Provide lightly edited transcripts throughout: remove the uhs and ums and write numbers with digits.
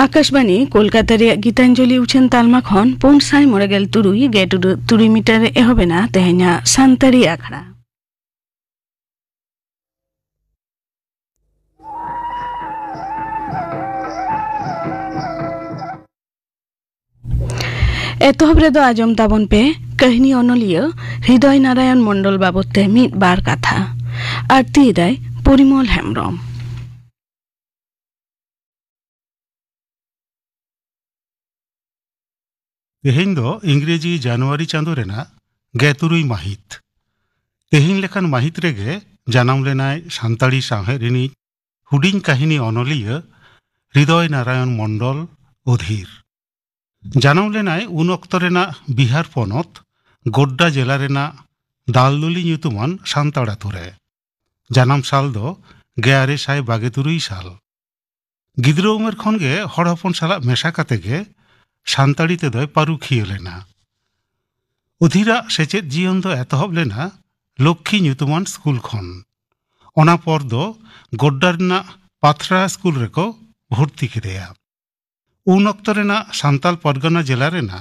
आकाशवाणी कोलकाता गीतांजलि उछन तालमा खन 5:43 गे तुरुई मीटर एहबेना तेहना सान्तारी आखड़ा एतहब रेदो आजम ताबन पे कहनी अनलिय हृदय नारायण मंडल बाबते मिद बार कथा आरती दाय परिमल हेम्ब्रम तेहेन दो इंग्रेजी जनवरी चांदो रेना गेतुरुई माहित तेहेन लेखान माहित रेगे जानाम लेनाय सान्ताड़ी सावहेद रिनी हुडिंग काहिनी अनलिय हृदय नारायण मंडल अधीर जानाम लेनाय उन अक्तो रेना बिहार पनत गोड्डा जिला रेना दालदुली ᱧᱩᱛᱩᱢᱟᱱ सान्ताड़ आतु रे जानाम साल दो 1923 साल गिद्रो उमेर खन गे हड़ हपन साला मेशा काते गे सान्ताड़ी तेदोय पारुखियो लेना अधीरा सेचेद जीवन दो एतहब लेना लक्ष्मी ᱧᱩᱛᱩᱢᱟᱱ स्कूल खन ओना पर दो गोड्डा रेना पाथरा स्कूल रेको भर्ती केदेया उन अक्तो रेना सान्ताल परगना जिला रेना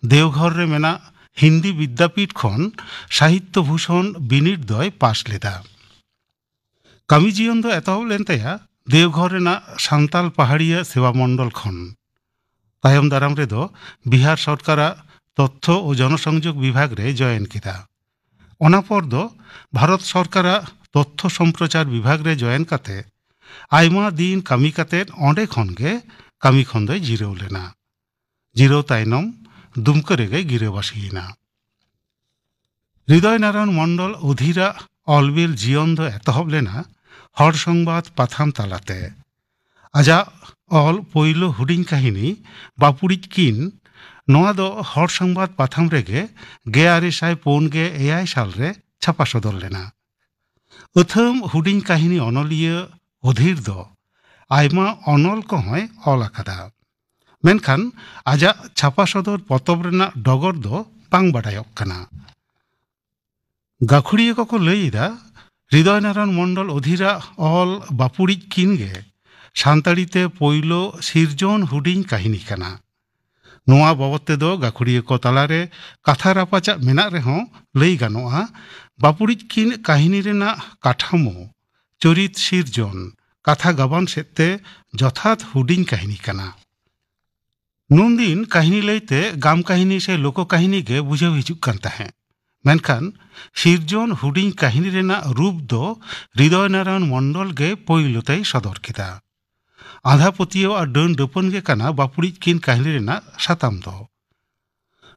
देवघर रे मेना हिंदी विद्यापीठ खन साहित्य भूषण बिनिड दय पास लेदा कामी जीवन दो एतहब लेन तया देवघर रेना सान्ताल पहाड़िया सेवा मंडल खन तायम दाराम रेदो बिहार सरकार तथ्य और जनसंयोग विभाग रे जयन केदा ओना पर दो भारत सरकार तथ्य सम्प्रचार विभाग रे जयन काते आयमा दिन कामी काते ओंडे खन गे कामी खन दो जिराव लेना जिराव तायनम दुमका रेगे गिरेबासिना हृदय नारायण मंडल अधीरा अलबिल जीवन दो एतहब लेना हर संबाद पाथाम तालाते आजा अल पोइलो हुडिंग काहिनी बापुड़िज किन नोआ दो हर संबाद पाथाम रेगे 1904 साल रे छापा सदर लेना अथम हुडिंग काहिनी अनलिय अधीर दो आयमा अनल कोहय अल आकादा मेनखान आजा छापा सदर पतब रेना डगर दो बांग बाडायक काना गाखुड़िया को लईदा हृदय नारायण मंडल अधीरा अल बापुड़िज किन गे सान्ताड़ीते पोइलो सिरजन हुडिंग काहिनी काना नोआ बाबते दो गाखुड़िया को तालारे कथा रापाचा मेना रेहों लई गानोआ बापुड़िज किन काहिनी रेना काठामो चरित सिरजन कथा गाबान सेते जथात हुडिंग काहिनी काना नुन दिन काहिनी लईते गाम काहिनी से लोक काहिनी गे बुझाव हिजुक कान ताहें मेनखान सिरजन हुडिंग काहिनी रेना रूप दो हृदय नारायण मंडल गे पोइलोतेई सदर केदा आधा पतियो और डन डपन गे काना बापुड़िज किन काहिनी रेना साताम दो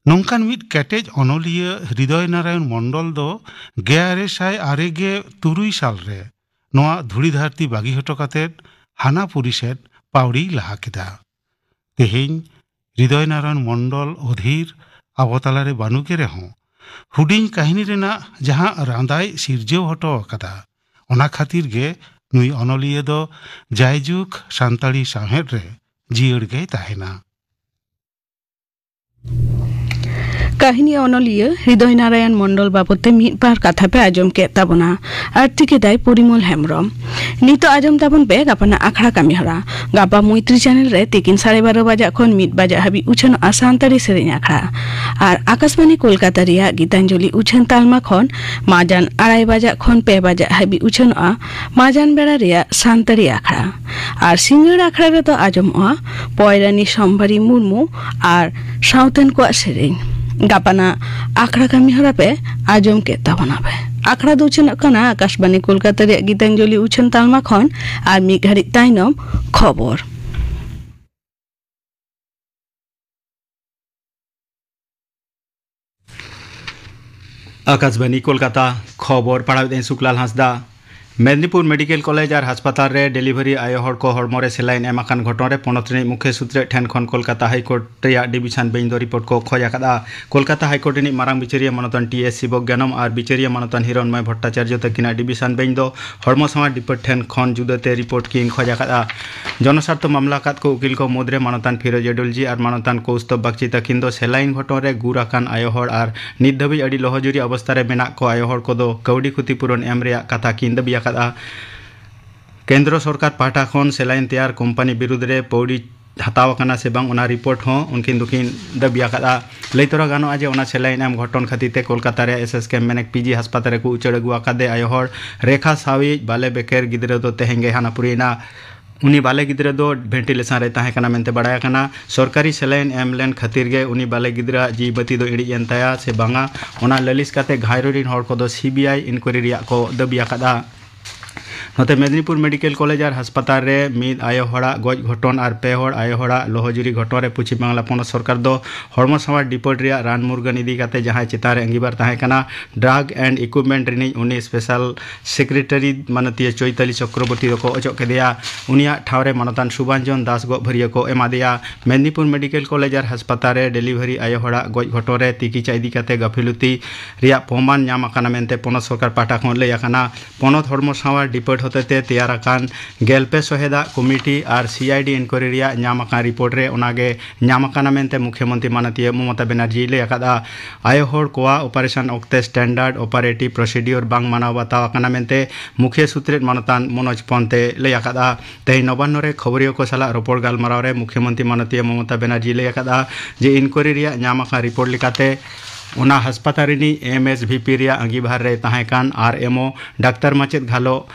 नोंकान मिद केटेज अनलिय हृदय नारायण मंडल दो 1906 साल रे नोआ धुड़ी धारती बागी हटो काते हाना पुरिसेद पावड़ी लाहा केदा तेहेन हृदय नारायण मंडल अधीर अवतालारे बानुके रेहों हुडिंग काहिनी रेना जहां रांदाय सिरजेव हटो अकादा ओना खातिर गे नुई अनलिय दो जायजुग सान्ताड़ी सावहेद रे जियड़ गे ताहेना काहिनी अनलिय हृदय नारायण मंडल बाबते मिद बार कथा पे आजम के ताबना आरती के दाय परिमल हेम्ब्रम नितो आजम ताबन पे गापाना आखड़ा कामी हरा गापा मैत्री चैनल रे तिकिन 12:30 बजा खन मिद बजा हाबी उछन सान्ताड़ी सेरेñ आखड़ा और आकाशवाणी कोलकाता रिया गीतांजलि उछन तालमा खन माजान 2:30 बजा खन 5 बजा हाबी उछन माजान बेड़ा रिया सान्ताड़ी आखड़ा और सिंगड़ आखड़ा रे तो आजम पयरानी सम्भारी मुर्मू और साउथन को सेरेñ गापाना आखड़ा कामी हरा पे आजम के ताबना पे आखड़ा दो उछन कना आकाशवाणी कोलकाता रे गीतांजलि उछन तालमा खन और मी घड़ी ताइनम खबर आकाशवाणी कोलकाता खबर पढ़ावें शुक्लाल हांसदा मेदिनीपुर मेडिकल कॉलेज और हास्पाताल रे डिलीवरी आयो हड़ को हड़मोरे सेलाइन एमाकान घटना रे पोनत रे मुख्य सूत्र ठेन खन कोलकाता हाईकोर्ट रे डिविजन बेंच दो रिपोर्ट को खोज आकादा। कोलकाता हाईकोर्ट रे मारांग बिचारिया मानतन टीएस शिवज्ञानम और बिचारिया मानतन हिरणमय भट्टाचार्य तकिना डिविजन बेंच दो हड़मो समाज डिपोर्ट ठेन खन जुदाते रिपोर्ट किन खोज आकादा। जनस्वार्थ मामला कात को उकिल को मुद्रे मानतन फिरोज एडुलजी और मानतन कौस्तुभ बागची तकिन दो सेलाइन घटना रे गुराकान आयो हड़ और नित धाबी अडी लहजुरी अवस्था रे मेना को आयो हड़ को दो कौड़ी क्षतिपूरण एम रे कथा किन दबी केंद्र सरकार पाटा खन सेलाइन तैयार कंपनी विरुद्ध रे पौड़ी हतावकना से बांग उना रिपोर्ट हो उनकिन दुकिन दबियाकदा लैतरा गानो आज उना सेलाइन एम घटन खातिर कोलकाता रे एसएसके मेनेक पीजी हास्पाताल को उचड़ अगुआ कादे आयो हड़ रेखा सावी बाले बेकेर गिद्रे दो तेहेंगे हानापुरीना उनी बाले गिद्रे दो वेंटिलेशन रे ताहे कना मेनते बड़ाया कना सरकारी सेलाइन एम लेन खातिर गे उनी बाले गिद्रा जीवती दो इड़ी एनताया से बांगा उना ललिस काते घायरोरिन हड़ को दो सीबीआई इंक्वायरी रिया को दबियाकदा। नोते मेदिनीपुर मेडिकल कॉलेज और हास्पाताल रे मिद आयो हड़ा गज घटन और पे हड़ आयो हड़ा लोहजुरी घटन रे पश्चिम बांगला पोनत सरकार दो हड़मो समाज डिपोट रिया रान मुर्गन इदी काते जहां चितार अंगीबार ताहे कना ड्रग एंड इक्विपमेंट रिनी उनी स्पेशल सेक्रेटरी मानतीय चैताली चक्रवर्ती को अचक केदिया उनिया ठावरे मानतान सुभांजन दास गो भरिया को एमादिया। मेदिनीपुर मेडिकल कॉलेज और हास्पाताल रे डिलीवरी आयो हड़ा गज घटन रे तिकिचा इदी काते गफिलुती रिया प्रमाण नाम आकाना मेनते पोनत सरकार पाटा खन लय आकाना। पोनत हड़मो समाज डिपोट होते तैयार आकान गेलपे सहेदा कमिटी और सीआईडी इंक्वायरी रिया नाम आकान रिपोर्ट रे उनागे नाम आकाना मेनते मुख्यमंत्री मानतीय ममता बनर्जी लय आकादा। आयो हड़ कोआ ऑपरेशन ऑक्ते स्टैंडर्ड ऑपरेटिव प्रोसीड्यूर बांग मानाव बताव आकाना मेनते मुख्य सूत्रेट मानतान मनोज पंते लय आकादा। तेही नवान्न रे खबरियो को साला रोपड़ गालमाराव रे मुख्यमंत्री मानतीय ममता बनर्जी लय आकादा जे इंक्वायरी रिया नाम आकान रिपोर्ट लेकाते उना हास्पाताल रिनी एमएसवीपी रिया अंगीभार रे ताहेकान आरएमओ डाक्टर माचेद घालो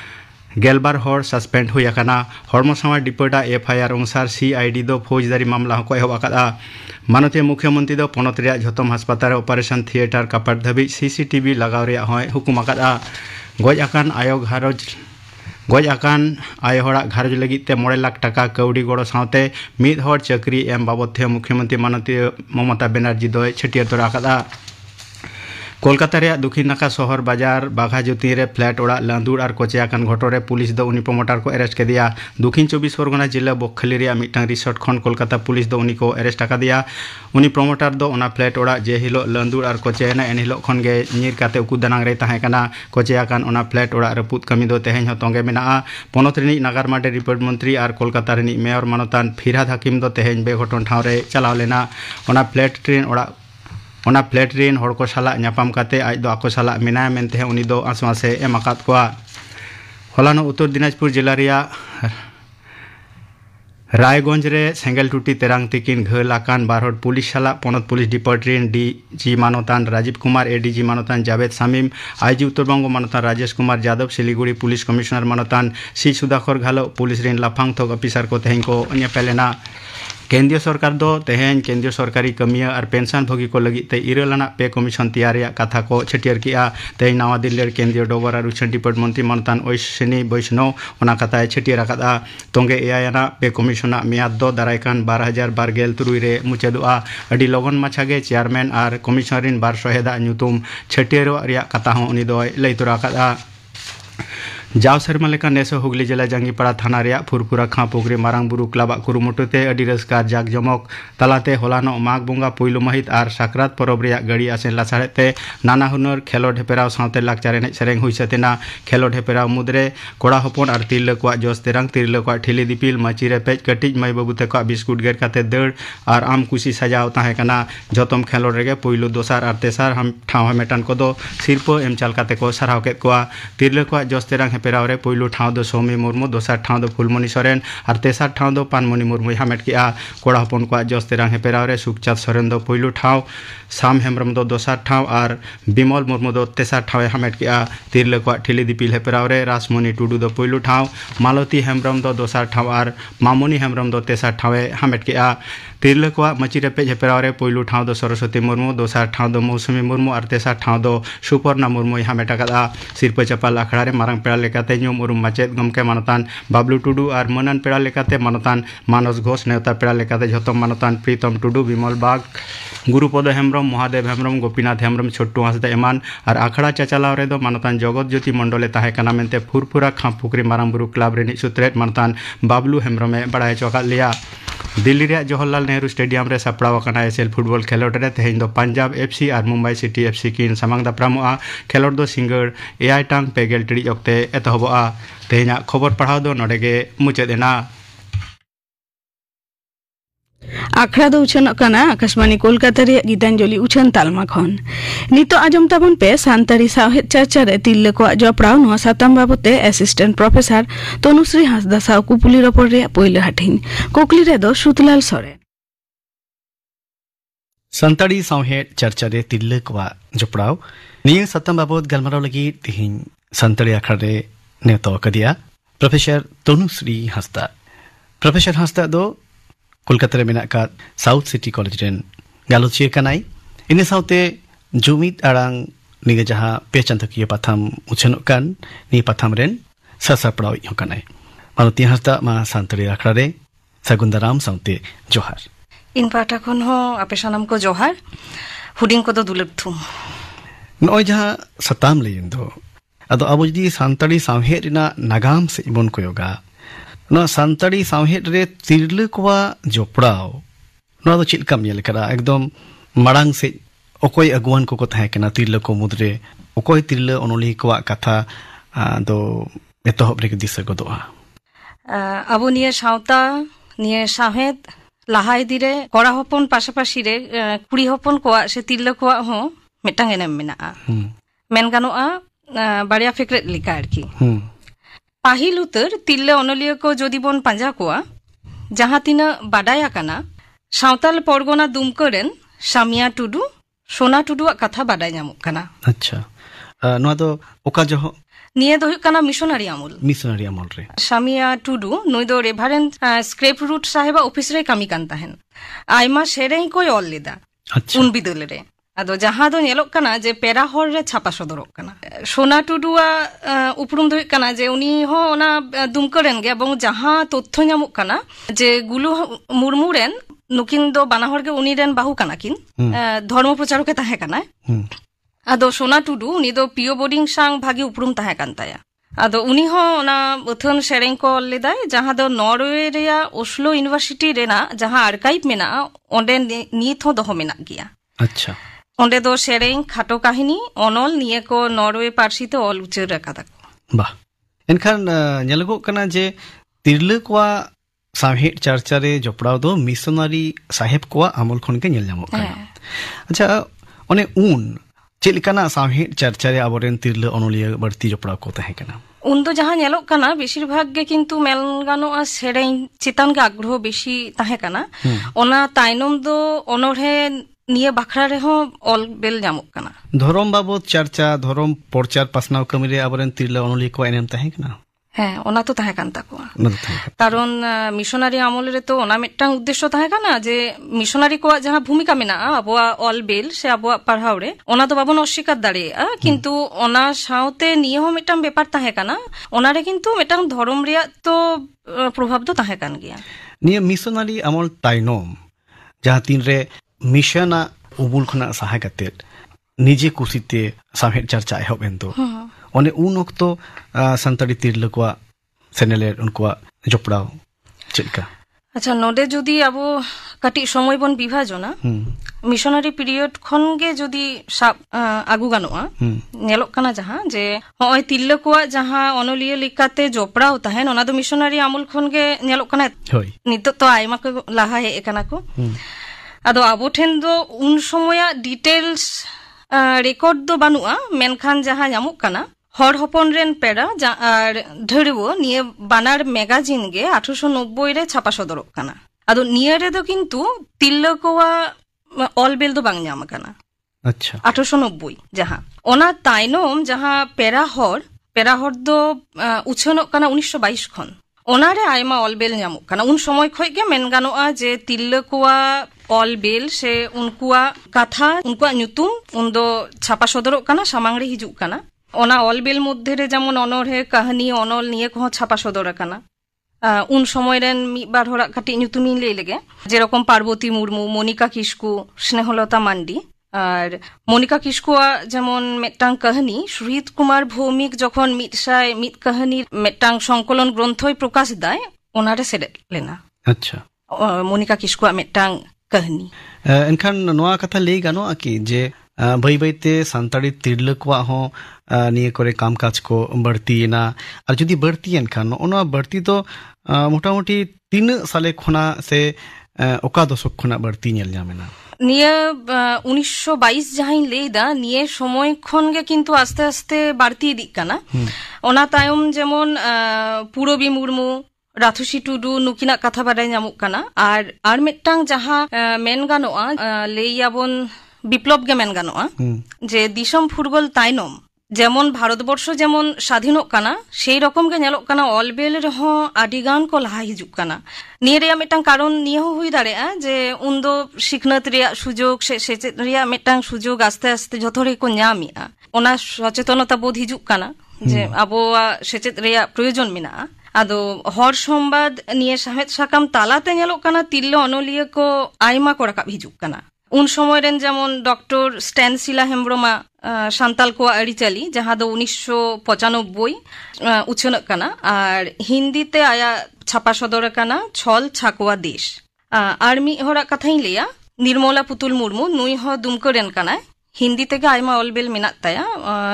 गेलबार हड़ सस्पेंड हुई आकाना। हड़मो समाज डिपोटा एफआईआर अनुसार सीआईडी दो फौजदारी मामला को एहब आकादा। माननीय मुख्यमंत्री दो पनत रिया झोतम हास्पाताल ऑपरेशन थिएटर कापाट धाबी सीसीटीवी लगाव रिया होय हुकुम आकादा। गज आकान आयो हड़ा घारज लगित ते 9 लाख टाका कौड़ी गड़ो साथे मिद हड़ चाकरी एम बाबद मुख्यमंत्री माननीय ममता बनर्जी दो छटियर तोरा आकादा। कोलकाता रे दक्षिण नाका शहर बाजार बाघा ज्योति रे फ्लैट ओड़ा लांदुड़ और कोचेयाकान घटन रे पुलिस दो उनी प्रमोटर को अरेस्ट केदिया। दक्षिण 24 परगना जिला बकखाली रे मिटांग रिसोर्ट खन कोलकाता पुलिस दो उनी को अरेस्ट आकादिया। उनी प्रमोटर दो उना फ्लैट ओड़ा जे हिलो लांदुड़ और कोचेना एन हिलो खन गे नीर काते उकु दानांग रे ताहे कना कोचेयाकान उना फ्लैट ओड़ा रपुत कमी दो तेहें हो तोंगे मेना। पोनत रिनी नागारमाटे रिपोर्ट मंत्री और कोलकाता रिनी मेयर मानतान फिरहाद हकीम दो तेहें बे घटन ठाव रे चलाव लेना। उना फ्लैट रेन हड़ को साला नापाम काते आज दो आको साला मेनाया मेनते उनी दो आसमासे एम आकाद कोआ। हलानो उत्तर दिनाजपुर जिला रिया रायगंज रे सेंगल टूटी तेरांग तिकिन घल आकान बारहड़ पुलिस साला पोनत पुलिस डिपार्टमेंट डीजी मानतान राजीव कुमार एडीजी मानतान जावेद शामीम आईजी उत्तर बंग मानतान राजेश कुमार यादव सिलीगुड़ी पुलिस कमिश्नर मानतान सी सुधाकर घालो पुलिस रेन लाफांग थोक अफिसर को तेहें को अन्य पेलेना। केंद्रीय सरकार दो तेहें केंद्रीय सरकारी कमिया और पेंशन भोगी को लगी ते 9 पे कमीशन तैयार कथा को छटियर किया। तेज नवा दिल्ली केंद्रीय डोगर और उछन डिपार्टमेंट मंत्री मानतान ओशनी वैष्णव उना कथा छटियर आकादा। तोंगे 9 पे कमीशन मियाद दो दारायकान 2023 रे मुचादुआ। अडी लगन माछागे चेयरमैन और कमिशनरिन बार सहेदा ᱧᱩᱛᱩᱢ छटियर रिया कथा हो उनी दो लई तोरा आकादा। जाव सेरमा लेका नेसो हुगली जिला जांगीपाड़ा थाना रिया फुरपुरा खां पोगरी मारांग बुरु क्लाबा कुरुमुटुते अडी रस्कार जाक जमक तलाते होलानो माघ बोंगा पुइलु महित और साकरात परब रिया गड़ी आसेन लासाड़ेते नाना हुनर खेलोड हेपेराव सावते लाकचार एनेज सेरेंग हुई सतेना। खेलोड हेपेराव मुद्रे कोड़ा हपन और तिरला को जोस तेरांग तिरला को ठिली दिपिल माचिरे पेज कटिज माई बाबू तेको बिस्कुट गेर काते दड़ और आम कुशी सजाव ताहे कना। जतम खेलोड रेगे पुइलु दोसार और तेसार हम ठाव हमेटन को दो सिरपो एम चाल काते को सराव केत कोआ। तिरला को जोस तेरांग हेपेराव रे पुइलु ठाव दो सौमी मुर्मू दोसार ठाव दो फुलमणि सोरेन और तेसार ठाव दो पानमणि मुर्मू हामेट किया। कोड़ा हपन को जोस तेरांग हेपेराव रे सुखचाँद सोरेन दो पुइलु ठाव साम हेम्ब्रम दो दोसार ठाव और बिमल मुर्मू दो तेसार ठाव हामेट किया। तिरला को ठिली दिपिल हेपेराव रे रासमणि टुडू दो पुइलु ठाव मालती हेम्ब्रम दो दोसार ठाव और मामुनी हेम्ब्रम दो तेसार ठाव हामेट किया। तिरला को मचिरे पेज हेपेराव रे पुइलु ठाव दो सरस्वती मुर्मू दोसार ठाव दो मौसुमी मुर्मू और तेसार ठाव दो सुपर्णा मुर्मू हामेट आकादा। सिरपा चपाल आखड़ा रे मारांग पेड़ा लेकाते ᱧᱩᱢ ᱩᱨᱩᱢ ᱢᱟᱪᱮᱫ ᱜᱚᱢᱠᱮ ᱢᱟᱱᱚᱛᱟᱱ ᱵᱟᱵᱞᱩ ᱴᱩᱰᱩ ᱟᱨ ᱢᱟᱹᱱᱟᱱ ᱯᱮᱲᱟ ᱞᱮᱠᱟᱛᱮ ᱢᱟᱱᱚᱛᱟᱱ ᱢᱟᱱᱚᱥ ᱜᱷᱳष ᱱᱮᱣᱛᱟ ᱯᱮᱲᱟ ᱞᱮᱠᱟᱛᱮ ᱡᱷᱚᱛᱚ ᱢᱟᱱᱚᱛᱟᱱ ᱯᱨᱤᱛᱚᱢ ᱴᱩᱰᱩ ᱵᱤᱢᱚᱞ ᱵᱟᱜ गुरुपद हेम्ब्रम महादेव हेम्ब्रम गोपीनाथ हेम्ब्रम छोट्टू हांसदा एमान और आखड़ा चाचालाव रेदो मानतान जगत ज्योति मंडले ताहे कना मेनते फुरफुरा खापुकरी मारांगबुरु क्लब रेनी सुत्रेट मानतान बाबलू हेम्ब्रमे बड़ाय चौका लिया दिल्ली रे जवाहरलाल नेहरू स्टेडियम रे सपड़ाव कना एसएल फुटबॉल खेलोड रे तेहेन दो पंजाब एफसी और मुंबई सिटी एफसी किन सामांग दाप्रामोआ खेलोड दो सिंगर एआई टांग पेगेल टिड़ी ऑक्ते एतहबोआ तेहेना खबर पढ़ाव दो नोडेगे मुचेदेना आखड़ा दो उछन कना आकाशवाणी कोलकाता रे गीतांजलि उछन तालमा खन नितो आजम ताबन पे सांतारी साहेब चर्चा रे तिल्ले को जपड़ाव नो सातम बाबते असिस्टेंट प्रोफेसर तनुश्री हांसदा साव कुपुली रपर रे पहिले हाठिन कोकली रे दो सुतलाल सोरे सांतारी साहेब चर्चा रे तिल्ले को जपड़ाव निय सातम बाबत गलमाराव लगी तिहिन सांतारी आखड़ा रे नेतो कदिया प्रोफेसर तनुश्री हांसदा दो कोलकाता रे मेना का साउथ सिटी कॉलेज रेन गालोचिया कनाई इने साउते जुमित आड़ांग निगे जहां पे चंदकिया पाथाम उछनोक कान नि पाथाम रेन ससापड़ाव इहो कनाई मालती हांसदा मा सांतरी आखड़ा रे सगुंदाराम साउते जोहार इन पाटा खन हो आपे सनम को जोहार हुडिंग को दो दुलब थुम नय जहां सताम लेइन दो अदो अब जदी सांतरी सावहे रिना नागाम से इबन कोयोगा नो सांताड़ी सावहेद रे तिरले कोवा जोपड़ाव नो दो चिल कम येल करा एकदम माड़ांग से ओकोय अगुवान को थाहे कना तिरले को मुद्रे ओकोय तिरले ओनोली कोवा कथा दो एतोहब रे दिस गदोआ अबो निये सावता निये सावहेद लाहाय दिरे कोड़ा हपन पाशापाशी रे कुड़ी हपन कोवा से तिरले कोवा हो मिटांग एनेम मेनाआ मेन गानोआ बाड़िया फेकरेट लिका आरकी पाहिल उतर तिल्ले अनलिया को जोदी बन पांजा कोआ जहां तीना बाडाया कना सावताल परगना दुमकरेन सामिया टुडू सोना टुडू कथा बाडाय ᱧᱟᱢᱚᱜ कना अच्छा नो दो ओका जो निये दो कना मिशनरी अमल रे सामिया टुडू नुई दो रेभारेंट स्क्रेप रूट साहेबा ऑफिस रे कामी कान ताहेन आयमा सेरेई को ऑल लेदा अच्छा उन बिदल रे आदो जहां दो नेलोक कना जे पेरा हर रे छापा सदरक कना सोना टुडुआ उपरुम दो कना जे उनी हो ओना दुमकरेन गे एवं जहां तथ्य ᱧᱟᱢᱚᱜ कना जे गुलु मुर्मुरेन नुकिन दो बाना हर गे उनी रेन बाहु कना किन धर्म प्रचारक के ताहे कना आदो सोना टुडू उनी दो पियो बोर्डिंग सांग भागी उपरुम ताहे कान ताया आदो उनी हो ओना उथन सेरेंग को लेदाय जहां दो नॉर्वे रेया ओस्लो यूनिवर्सिटी रेना जहां आर्काइव मेना ओंडे नीत हो दोहो मेना गिया अच्छा ओंडे दो सेरेंग खाटो काहिनी अनल निये को नॉर्वे पार्सी तो ऑल उचर रकादा बा एनखान नेलगो कना जे तिरले कोआ साहेब चर्चा रे जपड़ाव दो मिशनरी साहेब कोआ अमल खन के नेल ᱧᱟᱢᱚᱜ कना अच्छा ओने ऊन चेलिकाना साहेब चर्चा रे आबोरेन तिरले अनलिया बर्ती जपड़ाव को ताहे कना उन दो जहां नेलोक कना बेशिर भाग गे किंतु मेल गानोआ सेरेंग चितान के आग्रह बेशी ताहे कना ओना ताइनम दो अनोरहे निये बाखरा रे हो ऑल बेल ᱧᱟᱢᱚᱜ कना धरम बाबत चर्चा धरम प्रचार पासनाव कमी रे आबोरेन तिरले अनलिया को एनेम ताहे कना হ্যাঁ ওনা তো তাহে কান তাকোয়া কারণ মিশনারি আমল রে তো ওনা মিটটাং উদ্দেশ্য তাহে কানা যে মিশনারি কোয়া যাহা ভূমিকা মেনা আবোয়া অল বেল সে আবোয়া পাড়হাও রে ওনা তো বাবন অস্বীকার দাঁড়িয়ে কিন্তু ওনা সাউতে নিয়ে হো মিটটাং ব্যাপার তাহে কানা ওনারে কিন্তু মিটটাং ধর্ম রিয়া তো প্রভাব তো তাহে কান গিয়া নিয়ে মিশনারি আমল তাইনম যাহা তিন রে मिशना उबुल खना सहाय कते निजे कुसिते साहेब चर्चा एहब एंदो ओने उन ओक्तो संताड़ी तिरले को सेनेले उनको जपड़ाव चेका अच्छा नोडे जदी आबो काटी समय बन विभाजना मिशनारी पीरियड खनगे जदी आगु गानोआ नेलोक कना जहां जे होय तिरले को जहां अनलिया लिकाते जपड़ाव ताहेन ओना दो मिशनारी आमूल खनगे नेलोक कना होय नितो तो आइमा को लाहा हे एकना को आदो आबो ठेन दो उन समय डिटेल्स रेकॉर्ड दो बानुआ मेनखान जहां ᱧᱟᱢᱚᱜ कना हर हपन रेन पेड़ा आर धरबो निये बानार मैगजिन गे 1890 रे छापा सदरक कना आदो निये रे दो किंतु तिल्ले कोवा ऑल बेल दो बांग ᱧᱟᱢ कना अच्छा 1890 जहां ओना ताइनोम जहां पेड़ा हर दो उछनक कना 1922 खन ओनारे आयमा ऑल बेल ᱧᱟᱢᱚᱜ कना उन समय खय गे मेन गानोआ जे तिल्ले कोवा ऑल बेल से उनकुआ कथा उनकुआ ᱧᱩᱛᱩᱢ उन दो छापा सदरक कना सामांग रे हिजुक कना ᱚᱱᱟ ᱚᱞᱵᱮᱞ ᱢᱚᱫᱽᱫᱷᱮ ᱨᱮ ᱡᱮᱢᱚᱱ ᱚᱱᱚᱬᱦᱮ ᱠᱟᱹᱦᱱᱤ ᱚᱱᱚᱞ ᱱᱤᱭᱟᱹ ᱠᱚᱦᱚᱸ ᱪᱷᱟᱯᱟ ᱥᱚᱫᱚᱨ ᱟᱠᱟᱱᱟ। ᱩᱱ ᱥᱚᱢᱚᱭ ᱨᱮᱱ ᱢᱤᱫ ᱵᱟᱨ ᱦᱚᱲᱟᱜ ᱠᱟᱹᱴᱤᱡ ᱧᱩᱛᱩᱢᱤᱧ ᱞᱟᱹᱭ ᱞᱮᱜᱮ, ᱡᱮᱨᱚᱠᱚᱢ ᱯᱟর্বতী মুর্মু, মনিকা কিস্কু, স্নেহলতা মান্ডি। আর মনিকা কিস্কুয়াগ যেমন মিদটাং কাহিনী সুহিত কুমার ভৌমিক যখন 101 কাহিনীর মিদটাং সংকলন গ্রন্থই প্রকাশ দেয় ওনারে সেলেদ লেনা। আচ্ছা, মনিকা কিস্কুয়াগ মিদটাং কাহিনী। এনখান নোয়া কথা ᱞᱟᱹᱭ ᱜᱟᱱᱚᱜᱼᱟ ᱠᱤ ᱡᱮ ᱵᱟᱹᱭ ᱵᱟᱹᱭᱛᱮ ᱥᱟᱱᱛᱟᱲᱤ ᱛᱤᱨᱞᱟᱹ ᱠᱚᱣᱟᱜ ᱦᱚᱸ ᱱᱤᱭᱟᱹ ᱠᱚᱨᱮ ᱠᱟᱢ ᱠᱟᱡ ᱠᱚ ᱵᱟᱹᱲᱛᱤᱭᱮᱱᱟ, ᱟᱨ ᱡᱩᱫᱤ ᱵᱟᱹᱲᱛᱤᱭᱮᱱ ᱠᱷᱟᱱ ᱱᱚᱣᱟ ᱵᱟᱹᱲᱛᱤ ᱫᱚ মোটামুটি ᱛᱤᱱᱟᱹᱜ ᱥᱟᱞᱮ ᱠᱷᱚᱱᱟᱜ ᱥᱮ ᱚᱠᱟ ᱫᱚশᱚᱠ ᱠᱷᱚᱱᱟᱜ ᱵᱟᱹᱲᱛᱤ ᱧᱮᱞ ᱧᱟᱢᱮᱱᱟ? নিয়ে 1922 যাহাই লেইদা নিয়ে সময় খন গে কিন্তু আস্তে আস্তে বাড়তি ইদিক কানা। ওনা তায়ম যেমন পুরবী মুর্মু, রাথুসি টুডু নুকিনাক কথা বাড়াই ᱧᱟᱢᱚᱜ কানা। আর মিদটাং যাহা মেন গানোয়া লেইয়াবন বিপ্লব গে মেন গানোয়া, যে দিশম ফুরগল তাইনম যেমন ভারতবর্ষ যেমন স্বাধীনক কানা সেই রকম গে ᱧᱮᱞᱚᱜ কানা অলবেল ᱨᱮᱦᱚᱸ ᱟᱹᱰᱤ ᱜᱟᱱ ᱠᱚ ᱞᱟᱦᱟ ᱦᱤᱡᱩᱜ ᱠᱟᱱᱟ। ᱱᱤᱭᱟᱹ ᱨᱮᱭᱟᱜ ᱢᱤᱫᱴᱟᱝ ᱠᱟᱨᱚᱱ ᱱᱤᱭᱟᱹ ᱦᱚᱸ ᱦᱩᱭ ᱫᱟᱲᱮᱭᱟᱜᱼᱟ ᱡᱮ ᱩᱱᱫᱚ ᱥᱤᱠᱷᱱᱟᱹᱛ ᱨᱮᱭᱟᱜ ᱥᱩᱡᱳᱜ ᱥᱮ ᱥᱮᱪᱮᱫ ᱨᱮᱭᱟᱜ ᱢᱤᱫᱴᱟᱝ ᱥᱩᱡᱳᱜ ᱟᱥᱛᱮ ᱟᱥᱛᱮ ᱡᱚᱛᱚ ᱦᱚᱲ ᱜᱮᱠᱚ ᱧᱟᱢᱮᱜᱼᱟ। ᱚᱱᱟ ᱥᱚᱪᱮᱛᱚᱱᱚᱛᱟ ᱵᱳধ ᱦᱤᱡᱩᱜ ᱠᱟᱱᱟ ᱡᱮ ᱟᱵᱚᱣᱟᱜ ᱥᱮᱪᱮᱫ ᱨᱮᱭᱟᱜ ᱯᱨᱚᱭᱳᱡᱚᱱ ᱢᱮᱱᱟᱜᱼᱟ। ᱟᱫᱚ ᱦᱚᱲ ᱥᱚᱢᱵᱟᱫ ᱱᱤᱭᱟᱹ ᱥᱟᱶᱦᱮᱫ ᱥᱟᱠᱟᱢ ᱛᱟᱞᱟᱛᱮ ᱧᱮᱞᱚᱜ ᱠᱟᱱᱟ ᱛᱤᱨᱞᱟᱹ ᱚᱱᱚᱞᱤᱭᱟᱹ ᱠᱚ ᱟᱭᱢᱟ ᱠᱚ ᱨᱟᱠᱟᱵ ᱦᱤᱡᱩᱜ ᱠᱟᱱᱟ। उन समय रेन जेमन डॉक्टर स्टैनसिला हेम्ब्रमा सान्ताल को अरिचाली जहां दो 1995 उछनक कना, और हिंदी ते आया छापा सदर कना छल छाकुआ देश। और मी होरा कथाई लिया निर्मला पुतुल मुर्मू नुई हो दुमकरेन कना, हिंदी तेगे आयमा ऑलबेल मेनात ताया,